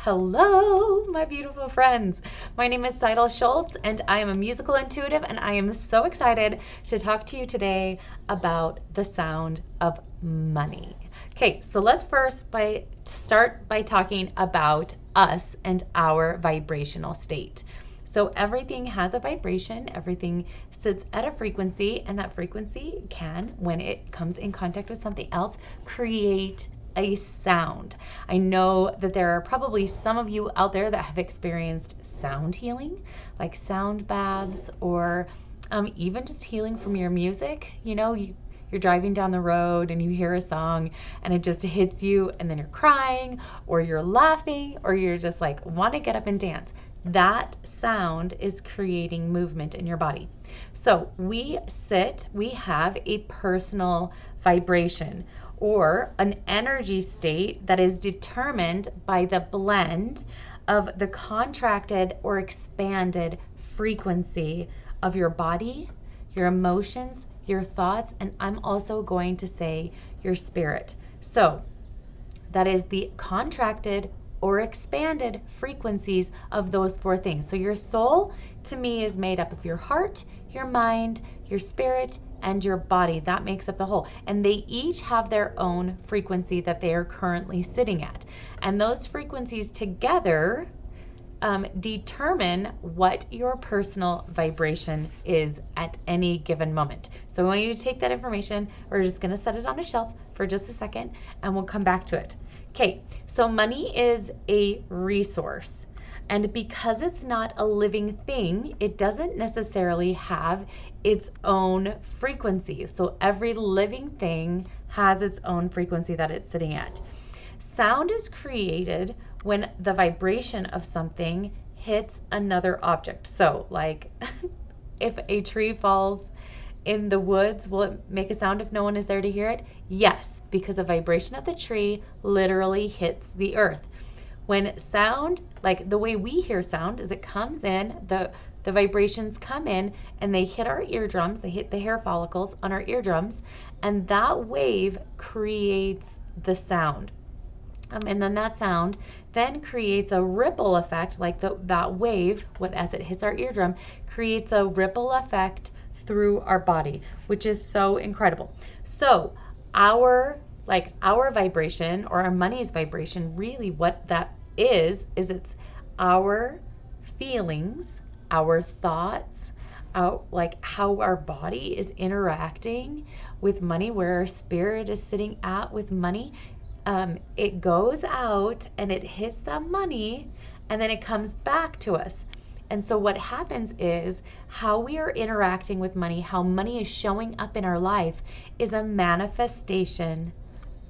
Hello, my beautiful friends. My name is Seidel Schultz, and I am a musical intuitive, and I am so excited to talk to you today about the sound of money. Okay, so let's first start by talking about us and our vibrational state. So everything has a vibration, everything sits at a frequency, and that frequency can, when it comes in contact with something else, create a sound. I know that there are probably some of you out there that have experienced sound healing, like sound baths, or even just healing from your music. You're driving down the road and you hear a song and it just hits you, and then you're crying or you're laughing or you're just like want to get up and dance. That sound is creating movement in your body. So we have a personal vibration, or an energy state that is determined by the blend of the contracted or expanded frequency of your body, your emotions, your thoughts, and I'm also going to say your spirit. So that is the contracted or expanded frequencies of those four things. So your soul, to me, is made up of your heart, your mind, your spirit, and your body. That makes up the whole. And they each have their own frequency that they are currently sitting at. And those frequencies together determine what your personal vibration is at any given moment. So I want you to take that information. We're just going to set it on a shelf for just a second, and we'll come back to it. Okay, so money is a resource. And because it's not a living thing, it doesn't necessarily have its own frequency. So every living thing has its own frequency that it's sitting at. Sound is created when the vibration of something hits another object. So like if a tree falls in the woods, will it make a sound if no one is there to hear it? Yes, because the vibration of the tree literally hits the earth. When sound, like the way we hear sound, is it comes in, the vibrations come in and they hit our eardrums, they hit the hair follicles on our eardrums, and that wave creates the sound. And then that sound then creates a ripple effect, like that wave, as it hits our eardrum, creates a ripple effect through our body, which is so incredible. So our vibration, or our money's vibration, really what that is it's our feelings, our thoughts, how our body is interacting with money, where our spirit is sitting at with money. It goes out and it hits the money, and then it comes back to us. And so what happens is how we are interacting with money, how money is showing up in our life, is a manifestation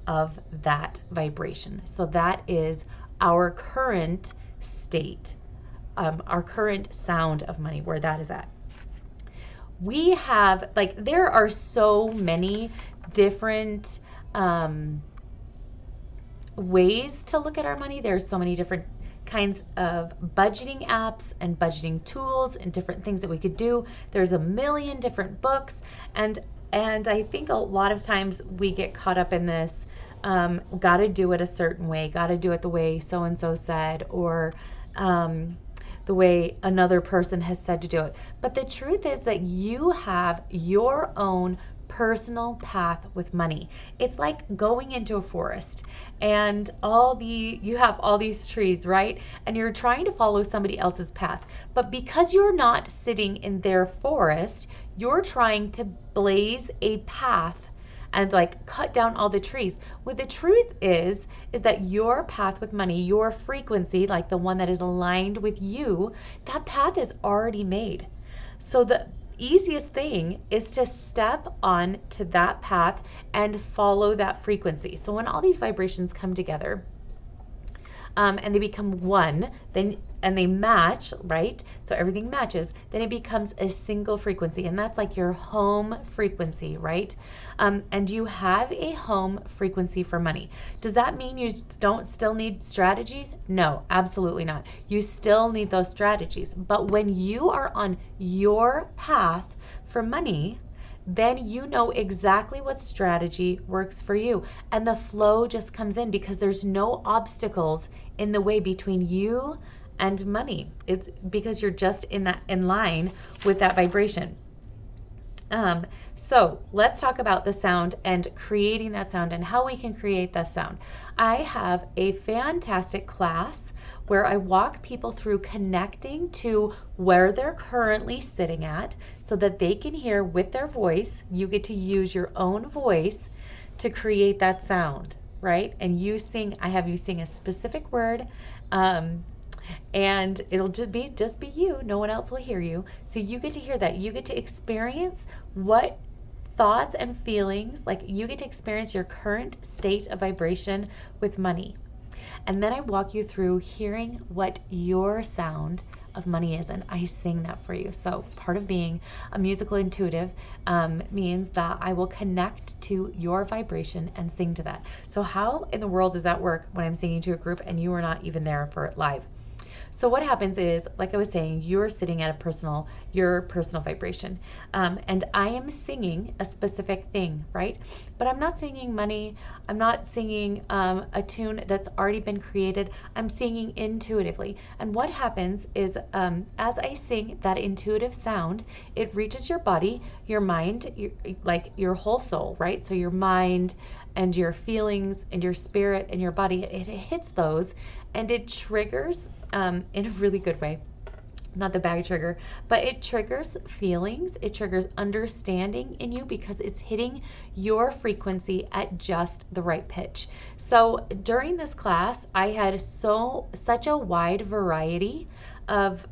of that vibration. So that is our current state, our current sound of money, where that is at. We have, there are so many different ways to look at our money. There's so many different kinds of budgeting apps and budgeting tools and different things that we could do. There's a million different books, and I think a lot of times we get caught up in this, got to do it a certain way, got to do it the way so-and-so said, or the way another person has said to do it. But the truth is that you have your own personal path with money. It's like going into a forest and you have all these trees, right? And you're trying to follow somebody else's path. But because you're not sitting in their forest, you're trying to blaze a path and cut down all the trees. What the truth is that your path with money, your frequency, like the one that is aligned with you, that path is already made. So the easiest thing is to step on to that path and follow that frequency. So when all these vibrations come together, and they become one, and they match, right? So everything matches, then it becomes a single frequency, and that's like your home frequency, right? And you have a home frequency for money. Does that mean you don't still need strategies? No, absolutely not. You still need those strategies. But when you are on your path for money, then you know exactly what strategy works for you. And the flow just comes in because there's no obstacles in the way between you and money. It's because you're just in line with that vibration. So let's talk about the sound and creating that sound and how we can create that sound. I have a fantastic class where I walk people through connecting to where they're currently sitting at so that they can hear with their voice. You get to use your own voice to create that sound, right? And you sing, I have you sing a specific word. And it'll just be you. No one else will hear you. So you get to hear that. You get to experience what thoughts and feelings, like you get to experience your current state of vibration with money. And then I walk you through hearing what your sound of money is, and I sing that for you. So part of being a musical intuitive means that I will connect to your vibration and sing to that. So how in the world does that work when I'm singing to a group and you are not even there for it live? So what happens is, like I was saying, you're sitting at your personal vibration, and I am singing a specific thing, right? But I'm not singing money. I'm not singing a tune that's already been created. I'm singing intuitively. And what happens is, as I sing that intuitive sound, it reaches your body, your mind, like your whole soul, right? So your mind and your feelings and your spirit and your body, it hits those and it triggers in a really good way. Not the bad trigger, but it triggers feelings, it triggers understanding in you because it's hitting your frequency at just the right pitch. So during this class, I had such a wide variety of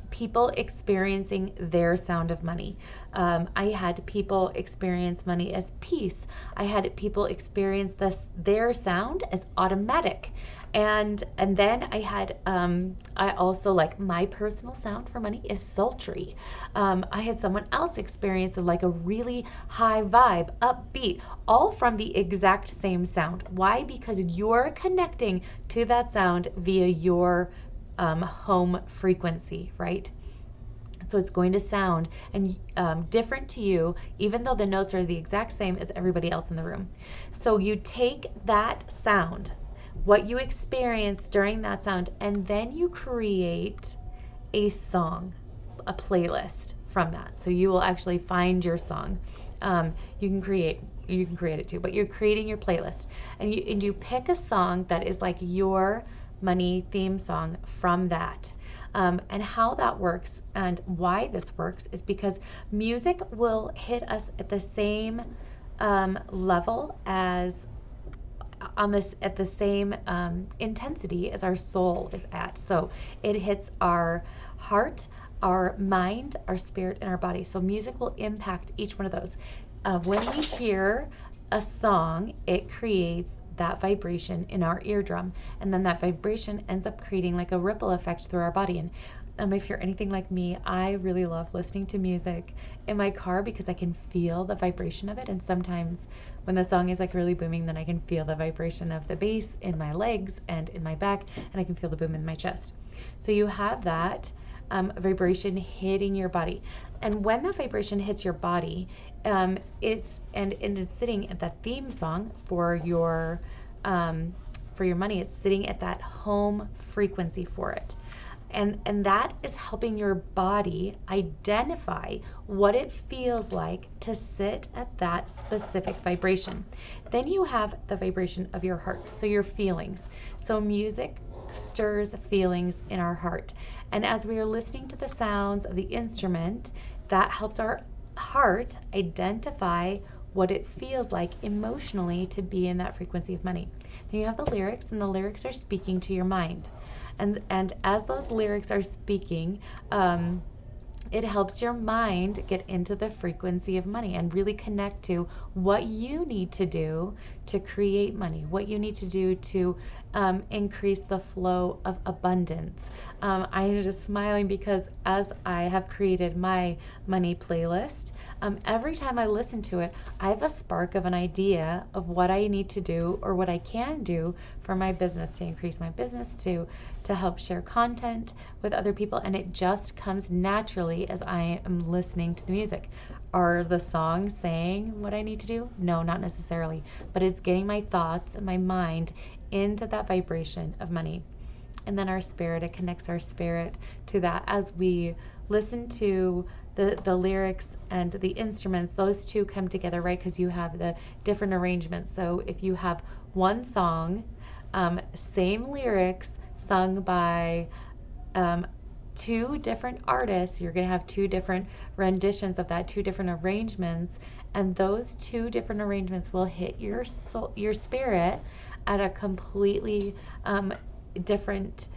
people experiencing their sound of money. I had people experience money as peace. I had people experience their sound as automatic. And then I had, I also, like, my personal sound for money is sultry. I had someone else experience like a really high vibe, upbeat, all from the exact same sound. Why? Because you're connecting to that sound via your home frequency, right? So it's going to sound and different to you, even though the notes are the exact same as everybody else in the room. So you take that sound, what you experience during that sound, and then you create a song, a playlist from that. So you will actually find your song. You can create it too, but you're creating your playlist, and you pick a song that is like your money theme song from that. And how that works and why this works is because music will hit us at the same level as at the same intensity as our soul is at. So it hits our heart, our mind, our spirit, and our body. So music will impact each one of those. When we hear a song, it creates that vibration in our eardrum, and then that vibration ends up creating like a ripple effect through our body. And if you're anything like me, I really love listening to music in my car because I can feel the vibration of it. And sometimes when the song is like really booming, then I can feel the vibration of the bass in my legs and in my back, and I can feel the boom in my chest. So you have that vibration hitting your body. And when that vibration hits your body, it's sitting at that theme song for your money. It's sitting at that home frequency for it. And that is helping your body identify what it feels like to sit at that specific vibration. Then you have the vibration of your heart, so your feelings. So music stirs feelings in our heart. And as we are listening to the sounds of the instrument, that helps our heart identify what it feels like emotionally to be in that frequency of money. Then you have the lyrics, and the lyrics are speaking to your mind. And as those lyrics are speaking, it helps your mind get into the frequency of money and really connect to what you need to do to create money, what you need to do to increase the flow of abundance. I am just smiling because as I have created my money playlist, every time I listen to it, I have a spark of an idea of what I need to do or what I can do for my business to increase my business, to help share content with other people, and it just comes naturally as I am listening to the music. Are the songs saying what I need to do? No, not necessarily, but it's getting my thoughts and my mind into that vibration of money. And then our spirit, it connects our spirit to that as we listen to the lyrics and the instruments. Those two come together, right? Because you have the different arrangements. So if you have one song, same lyrics sung by two different artists, you're going to have two different renditions of that, two different arrangements, and those two different arrangements will hit your soul, your spirit, at a completely different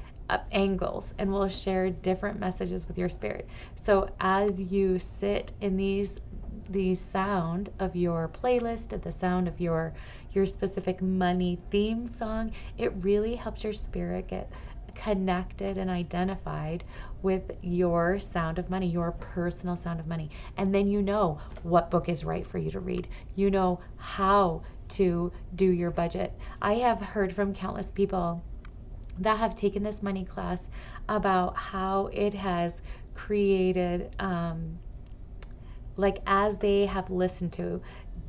angles, and will share different messages with your spirit. So as you sit in these sound of your playlist, at the sound of your specific money theme song, it really helps your spirit get connected and identified with your sound of money, your personal sound of money. And then you know what book is right for you to read. You know how to do your budget. I have heard from countless people that have taken this money class about how it has created, like as they have listened to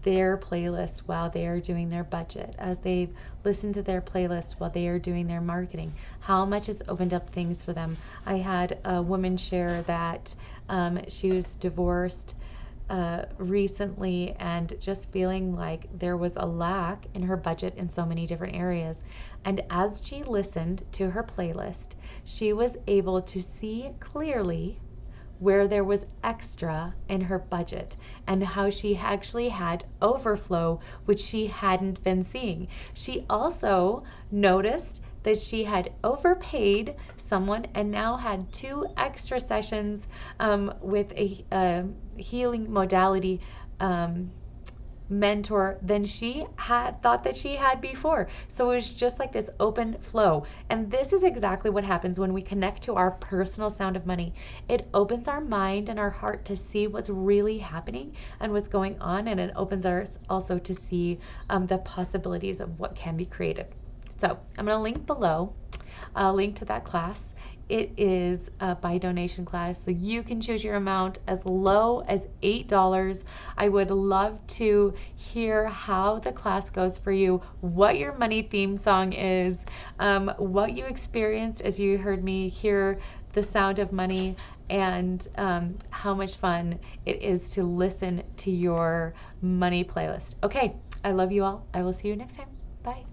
their playlist while they are doing their budget, as they've listened to their playlist while they are doing their marketing, how much it's opened up things for them. I had a woman share that she was divorced recently, and just feeling like there was a lack in her budget in so many different areas. And as she listened to her playlist, she was able to see clearly where there was extra in her budget and how she actually had overflow, which she hadn't been seeing. She also noticed that she had overpaid someone and now had 2 extra sessions with a healing modality mentor than she had thought that she had before. So it was just like this open flow. And this is exactly what happens when we connect to our personal sound of money. It opens our mind and our heart to see what's really happening and what's going on, and it opens ours also to see the possibilities of what can be created. So I'm going to link below a link to that class. It is a by donation class, so you can choose your amount as low as $8. I would love to hear how the class goes for you, what your money theme song is, what you experienced as you heard me hear the sound of money, and how much fun it is to listen to your money playlist. Okay, I love you all. I will see you next time. Bye.